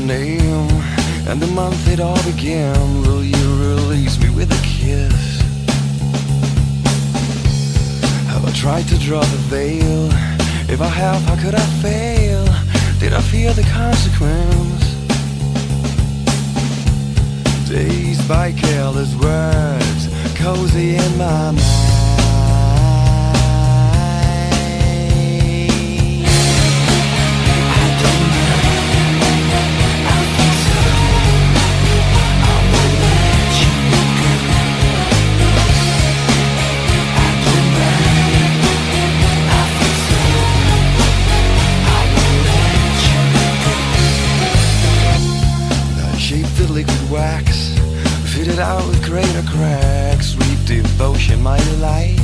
name and the month it all began. Will you release me with a kiss? Have I tried to draw the veil? If I have, how could I fail? Did I fear the consequence? Dazed by careless words, cozy in my mind. The liquid wax, fitted out with greater cracks. Sweet devotion, my delight.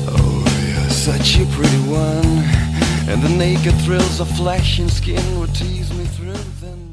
Oh, you're such a pretty one, and the naked thrills of flesh and skin would tease me through the night.